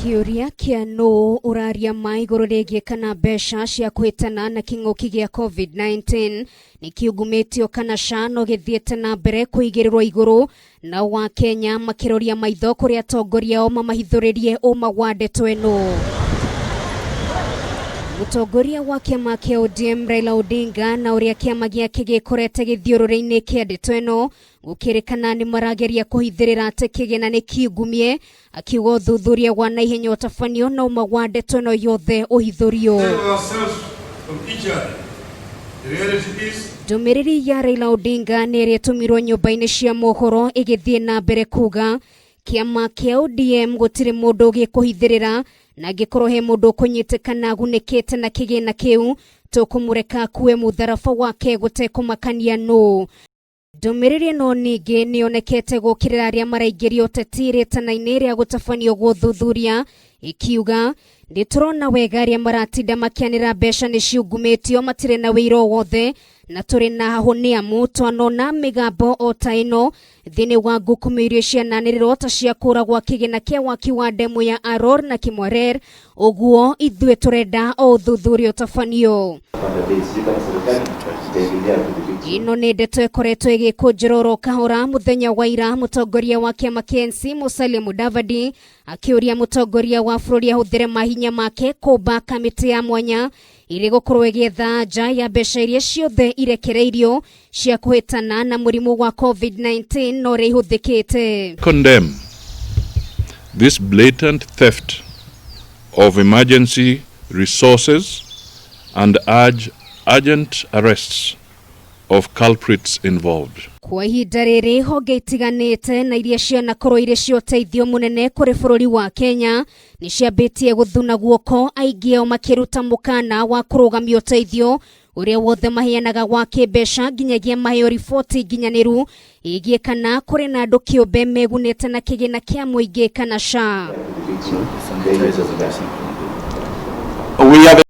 Kiuria kia no uraria maiguru rigie kana besha cia kuhitana na king'uki gia Covid-19 nikiungumitio kana no githiite nambere kuigirirwo iguru na wa Kenya makiroria maitho kuria atongoria o mamahithuririe uuma wa ndeto-ini. Mutongoria wa kiama kia Odm Raila Odinga na uria kiama giake gikorete githiururi-ini kia ndeto-ino gukirikana ni marageria kuhithirira ati kigina nikiungumie akiuga uthuthuria wa naihenya utabanio na uuma wa ndeto-ino yothe uhithurio. Ndumiriri ya Raila Odinga ni iriatumirwo nyumba-ini cia mohoro igithie na mbere kuuga kiama kia Odm gutiri mundu gikuhithirira na gikorwo he mundu kunyitikana agunikite na kigina kiu tukumureka kuwe mutharafa wake gutekumakania no. Ndumiriri no ningi nionekete gukirira aria maraingiria uteti Ritana-ini ria gutabanio gwa uthuthuria ikiuga nditurona wega aria maratinda makianira besha ni ciungumitio matire na wira wothe na turi na hahuniamu twanona migambo o ta ino thini wa guku ciananiriro ta cia kuragwa kigina kia waki wa demu ya Aror na Kimwarer uguo ithue turenda o uthuthuria utabanio. Ino ni ndeto ikoretwo igikunjiroro kahora muthenya wa ira mutongoria wa kiama KNC Musalia Mudavadi akiuria mutongoria wa bururi ahuthire mahinya make kumba kamiti ya mwanya iri gukorwo igietha nja ya besha iria ciothe irekereirio cia kuhitana na murimu wa Covid-19 no ria ihuthikite. Condemn this blatant theft of emergency resources and urge urgent arrests of culprits involved. Kwa ihinda riri honge itiganite na iria cianakorwo iri cia uteithio munene kuri bururi wa Kenya ni ciambitie guthuna guoko aingi o makiruta mukana wa kurugamia uteithio uria wothe maheanaga wa kibesha nginyagia maheo riboti nginyaniru igie kana kuri na andu kiumbe megunite na kigina kia muingi kana We are